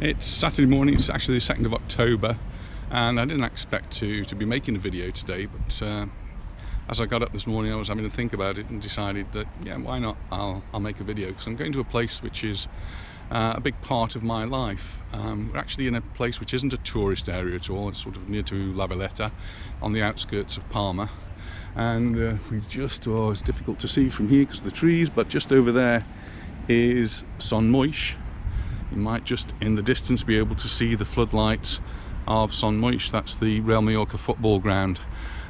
It's Saturday morning, it's actually the 2nd of October, and I didn't expect to be making a video today, but as I got up this morning I was having to think about it and decided that, yeah, why not, I'll make a video, because I'm going to a place which is a big part of my life. We're actually in a place which isn't a tourist area at all. It's sort of near to La Valletta, on the outskirts of Palma, and it's difficult to see from here because of the trees, but just over there is Son Moix. You might just in the distance be able to see the floodlights of Son Moix. That's the Real Mallorca football ground.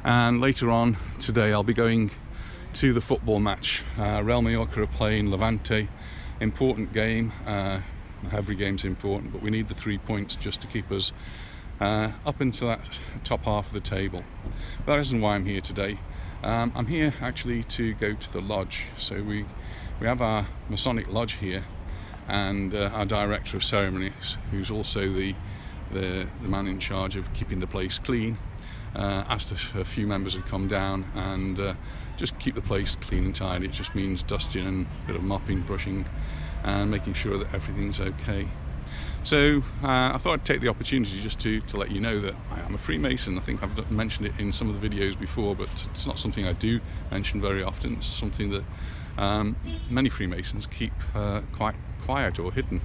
And later on today I'll be going to the football match. Real Mallorca are playing Levante. Important game. Every game's important, but we need the 3 points just to keep us up into that top half of the table. But that isn't why I'm here today. I'm here actually to go to the lodge. So we have our Masonic lodge here, and our director of ceremonies, who's also the man in charge of keeping the place clean, asked if a few members had come down and just keep the place clean and tidy. It just means dusting and a bit of mopping, brushing, and making sure that everything's okay. So I thought I'd take the opportunity just to let you know that I am a Freemason. I think I've mentioned it in some of the videos before, but it's not something I do mention very often. It's something that many Freemasons keep quite quiet or hidden,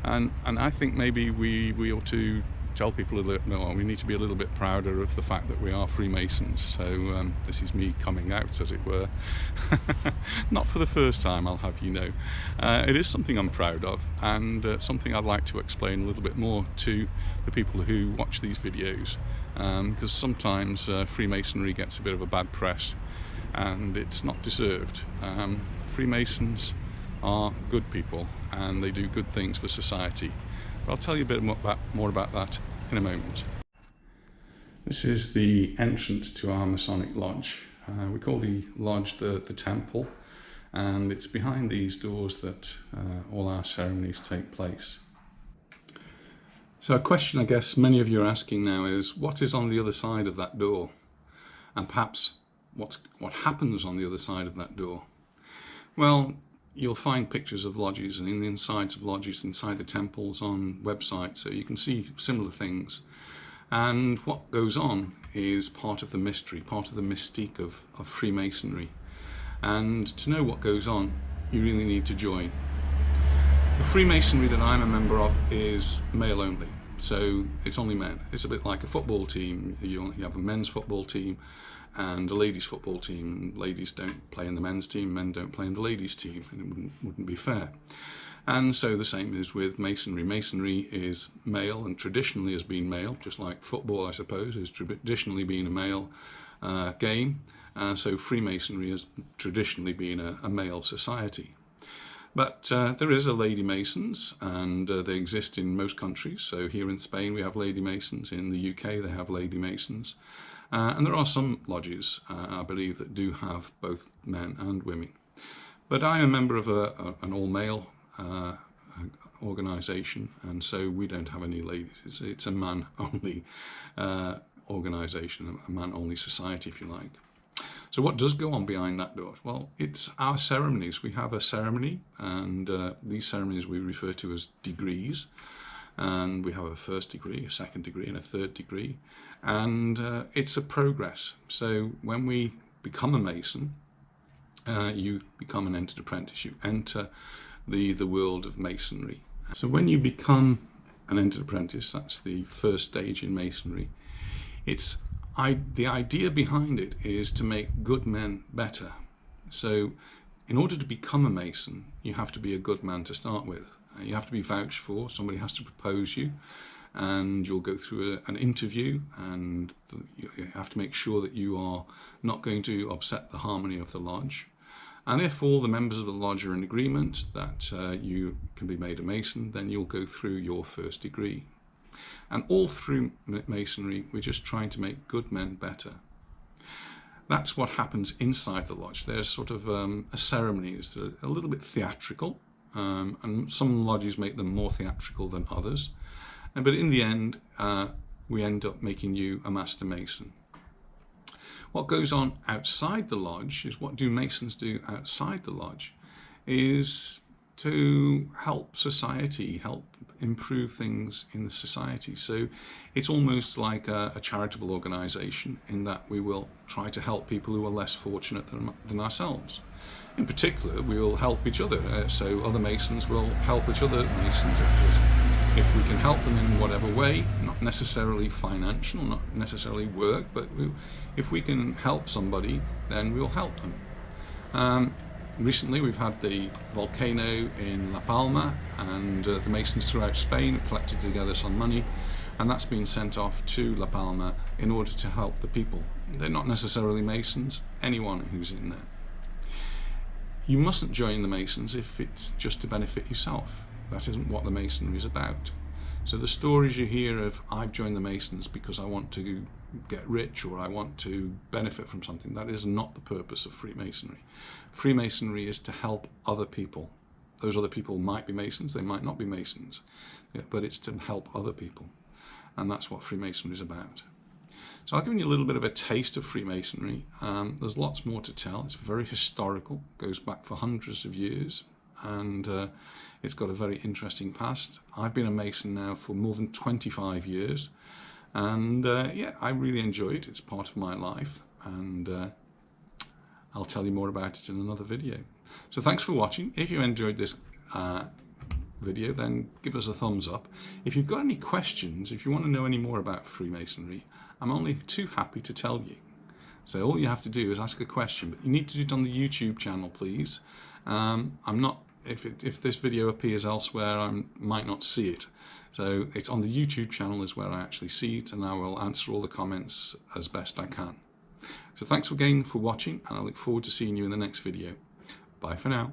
and I think maybe we ought to tell people a little more. We need to be a little bit prouder of the fact that we are Freemasons. So this is me coming out, as it were. Not for the first time, I'll have you know. It is something I'm proud of, and something I'd like to explain a little bit more to the people who watch these videos, because sometimes Freemasonry gets a bit of a bad press, and it's not deserved. Freemasons are good people and they do good things for society. But I'll tell you a bit more about that in a moment. This is the entrance to our Masonic lodge. We call the lodge the temple, and it's behind these doors that all our ceremonies take place. So a question I guess many of you are asking now is, what is on the other side of that door? And perhaps what happens on the other side of that door? Well, you'll find pictures of lodges and in the insides of lodges inside the temples on websites, so you can see similar things. And what goes on is part of the mystery, part of the mystique of Freemasonry. And to know what goes on, you really need to join. The Freemasonry that I'm a member of is male only, so it's only men. It's a bit like a football team. You have a men's football team and a ladies football team. Ladies don't play in the men's team, men don't play in the ladies team, and it wouldn't be fair. And so the same is with Masonry. Masonry is male and traditionally has been male, just like football, I suppose, has traditionally been a male game. So Freemasonry has traditionally been a male society. But there is a Lady Masons, and they exist in most countries. So here in Spain we have Lady Masons, in the UK they have Lady Masons. And there are some lodges, I believe, that do have both men and women. But I'm a member of an all-male organisation, and so we don't have any ladies. It's a man-only organisation, a man-only society, if you like. So what does go on behind that door? Well, it's our ceremonies. We have a ceremony, and these ceremonies we refer to as degrees. And we have a first degree, a second degree, and a third degree, and it's a progress. So when we become a Mason, you become an entered apprentice. You enter the world of Masonry. So when you become an entered apprentice, that's the first stage in Masonry. The idea behind it is to make good men better. So in order to become a Mason, you have to be a good man to start with. You have to be vouched for. Somebody has to propose you, and you'll go through an interview, and you have to make sure that you are not going to upset the harmony of the lodge. And if all the members of the lodge are in agreement that you can be made a Mason, then you'll go through your first degree. And all through Masonry, we're just trying to make good men better. That's what happens inside the lodge. There's sort of a ceremonies that are a little bit theatrical. And some lodges make them more theatrical than others, but in the end we end up making you a Master Mason. What goes on outside the lodge is, what do Masons do outside the lodge, is to help society, help improve things in the society. So it's almost like a charitable organisation, in that we will try to help people who are less fortunate than ourselves. In particular, we will help each other, so other Masons will help each other Masons if we can help them in whatever way, not necessarily financial, not necessarily work, but if we can help somebody, then we'll help them. Recently we've had the volcano in La Palma, and the Masons throughout Spain have collected together some money, and that's been sent off to La Palma in order to help the people. They're not necessarily Masons, anyone who's in there. You mustn't join the Masons if it's just to benefit yourself. That isn't what the Masonry is about. So the stories you hear of, I've joined the Masons because I want to get rich or I want to benefit from something, that is not the purpose of Freemasonry. Freemasonry is to help other people. Those other people might be Masons, they might not be Masons, but it's to help other people. And that's what Freemasonry is about. So I've given you a little bit of a taste of Freemasonry. There's lots more to tell. It's very historical, goes back for hundreds of years, and it's got a very interesting past. I've been a Mason now for more than 25 years, and yeah, I really enjoy it. It's part of my life, and I'll tell you more about it in another video. So thanks for watching. If you enjoyed this video, then give us a thumbs up. If you've got any questions, if you want to know any more about Freemasonry, I'm only too happy to tell you. So all you have to do is ask a question, but you need to do it on the YouTube channel, please. If this video appears elsewhere, I might not see it. So it's on the YouTube channel is where I actually see it, and I will answer all the comments as best I can. So thanks again for watching, and I look forward to seeing you in the next video. Bye for now.